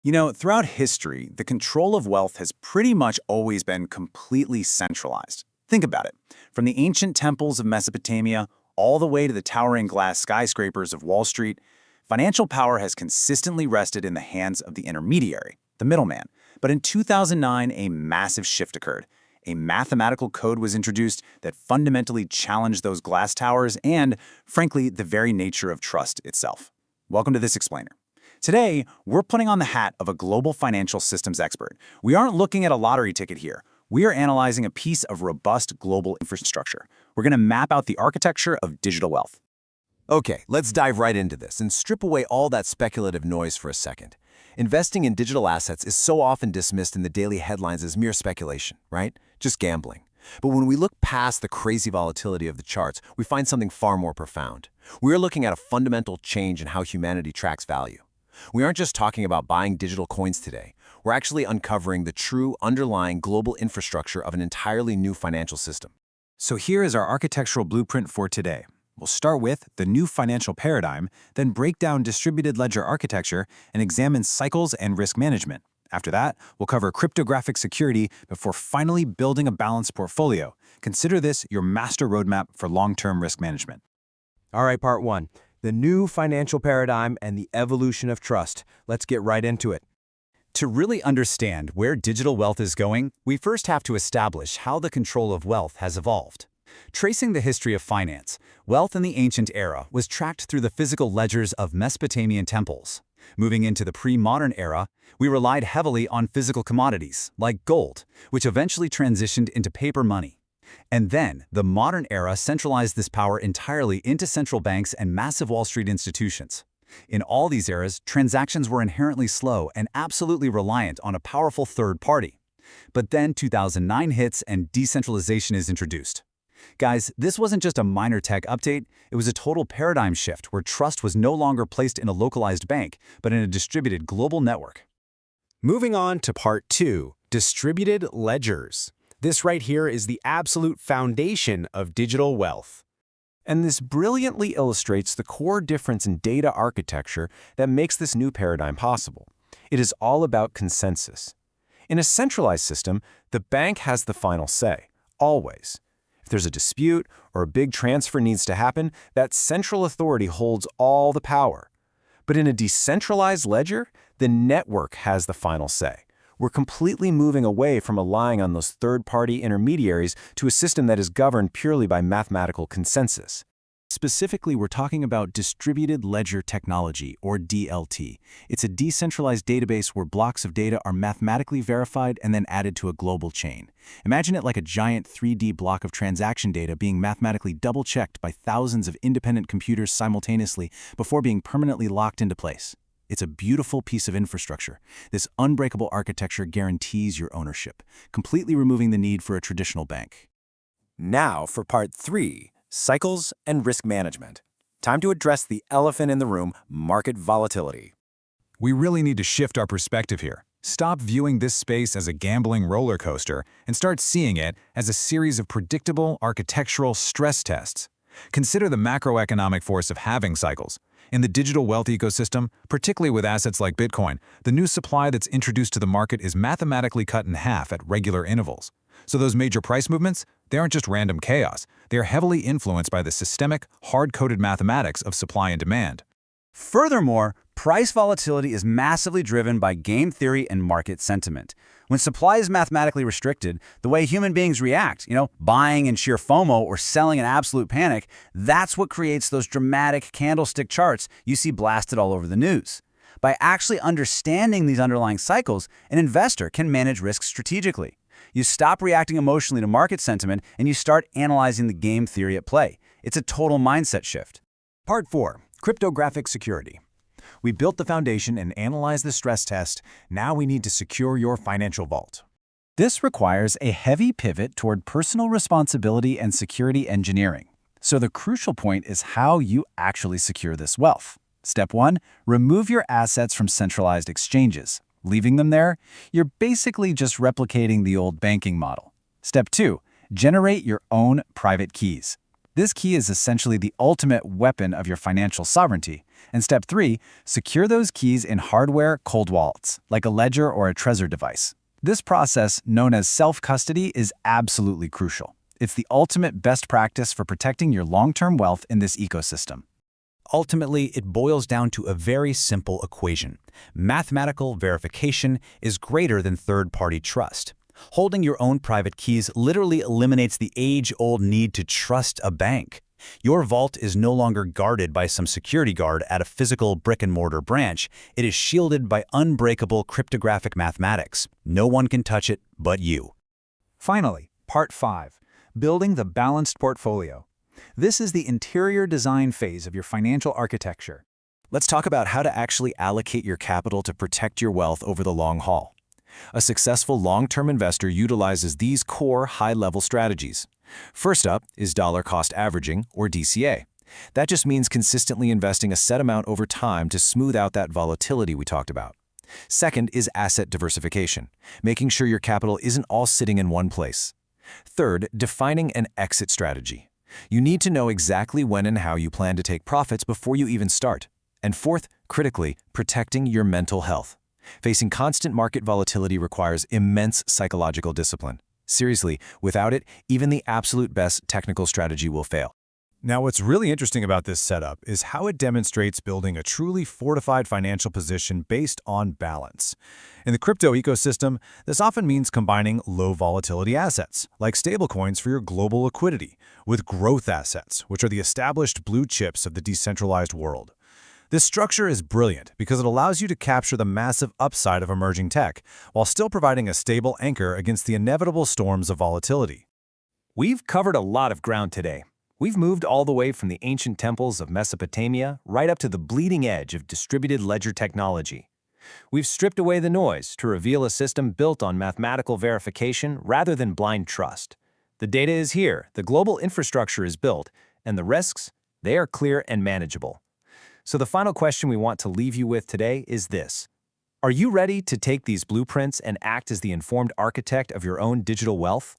Throughout history, the control of wealth has pretty much always been completely centralized. Think about it. From the ancient temples of Mesopotamia all the way to the towering glass skyscrapers of Wall Street, financial power has consistently rested in the hands of the intermediary, the middleman. But in 2009, a massive shift occurred. A mathematical code was introduced that fundamentally challenged those glass towers and, frankly, the very nature of trust itself. Welcome to This Explainer. Today, we're putting on the hat of a global financial systems expert. We aren't looking at a lottery ticket here. We are analyzing a piece of robust global infrastructure. We're going to map out the architecture of digital wealth. Okay, let's dive right into this and strip away all that speculative noise for a second. Investing in digital assets is so often dismissed in the daily headlines as mere speculation, right? Just gambling. But when we look past the crazy volatility of the charts, we find something far more profound. We're looking at a fundamental change in how humanity tracks value. We aren't just talking about buying digital coins today. We're actually uncovering the true underlying global infrastructure of an entirely new financial system. So here is our architectural blueprint for today. We'll start with the new financial paradigm, then break down distributed ledger architecture and examine cycles and risk management. After that, we'll cover cryptographic security before finally building a balanced portfolio. Consider this your master roadmap for long-term risk management. All right, part one, the new financial paradigm and the evolution of trust. Let's get right into it. To really understand where digital wealth is going, we first have to establish how the control of wealth has evolved. Tracing the history of finance, wealth in the ancient era was tracked through the physical ledgers of Mesopotamian temples. Moving into the pre-modern era, we relied heavily on physical commodities, like gold, which eventually transitioned into paper money. And then, the modern era centralized this power entirely into central banks and massive Wall Street institutions. In all these eras, transactions were inherently slow and absolutely reliant on a powerful third party. But then 2009 hits and decentralization is introduced. Guys, this wasn't just a minor tech update, it was a total paradigm shift where trust was no longer placed in a localized bank, but in a distributed global network. Moving on to part two, distributed ledgers. This right here is the absolute foundation of digital wealth. And this brilliantly illustrates the core difference in data architecture that makes this new paradigm possible. It is all about consensus. In a centralized system, the bank has the final say, always. If there's a dispute or a big transfer needs to happen, that central authority holds all the power. But in a decentralized ledger, the network has the final say. We're completely moving away from relying on those third-party intermediaries to a system that is governed purely by mathematical consensus. Specifically, we're talking about distributed ledger technology, or DLT. It's a decentralized database where blocks of data are mathematically verified and then added to a global chain. Imagine it like a giant 3D block of transaction data being mathematically double-checked by thousands of independent computers simultaneously before being permanently locked into place. It's a beautiful piece of infrastructure. This unbreakable architecture guarantees your ownership, completely removing the need for a traditional bank. Now for part three, cycles and risk management. Time to address the elephant in the room, market volatility. We really need to shift our perspective here. Stop viewing this space as a gambling roller coaster and start seeing it as a series of predictable architectural stress tests. Consider the macroeconomic force of halving cycles. In the digital wealth ecosystem, particularly with assets like Bitcoin, the new supply that's introduced to the market is mathematically cut in half at regular intervals. So those major price movements, they aren't just random chaos. They are heavily influenced by the systemic, hard-coded mathematics of supply and demand. Furthermore, price volatility is massively driven by game theory and market sentiment. When supply is mathematically restricted, the way human beings react, buying in sheer FOMO or selling in absolute panic, that's what creates those dramatic candlestick charts you see blasted all over the news. By actually understanding these underlying cycles, an investor can manage risk strategically. You stop reacting emotionally to market sentiment and you start analyzing the game theory at play. It's a total mindset shift. Part four, cryptographic security. We built the foundation and analyzed the stress test. Now we need to secure your financial vault. This requires a heavy pivot toward personal responsibility and security engineering. So the crucial point is how you actually secure this wealth. Step one, remove your assets from centralized exchanges. Leaving them there, you're basically just replicating the old banking model. Step two, generate your own private keys. This key is essentially the ultimate weapon of your financial sovereignty. And step 3, secure those keys in hardware cold wallets, like a ledger or a Trezor device. This process, known as self-custody, is absolutely crucial. It's the ultimate best practice for protecting your long-term wealth in this ecosystem. Ultimately, it boils down to a very simple equation. Mathematical verification is greater than third-party trust. Holding your own private keys literally eliminates the age-old need to trust a bank. Your vault is no longer guarded by some security guard at a physical brick-and-mortar branch. It is shielded by unbreakable cryptographic mathematics. No one can touch it but you. Finally, Part 5. Building the balanced portfolio. This is the interior design phase of your financial architecture. Let's talk about how to actually allocate your capital to protect your wealth over the long haul. A successful long-term investor utilizes these core high-level strategies. First up is dollar cost averaging, or DCA. That just means consistently investing a set amount over time to smooth out that volatility we talked about. Second is asset diversification, making sure your capital isn't all sitting in one place. Third, defining an exit strategy. You need to know exactly when and how you plan to take profits before you even start. And fourth, critically, protecting your mental health. Facing constant market volatility requires immense psychological discipline. Seriously, without it, even the absolute best technical strategy will fail. Now, what's really interesting about this setup is how it demonstrates building a truly fortified financial position based on balance. In the crypto ecosystem, this often means combining low volatility assets, like stablecoins for your global liquidity, with growth assets, which are the established blue chips of the decentralized world. This structure is brilliant because it allows you to capture the massive upside of emerging tech while still providing a stable anchor against the inevitable storms of volatility. We've covered a lot of ground today. We've moved all the way from the ancient temples of Mesopotamia right up to the bleeding edge of distributed ledger technology. We've stripped away the noise to reveal a system built on mathematical verification rather than blind trust. The data is here, the global infrastructure is built, and the risks, they are clear and manageable. So the final question we want to leave you with today is this. Are you ready to take these blueprints and act as the informed architect of your own digital wealth?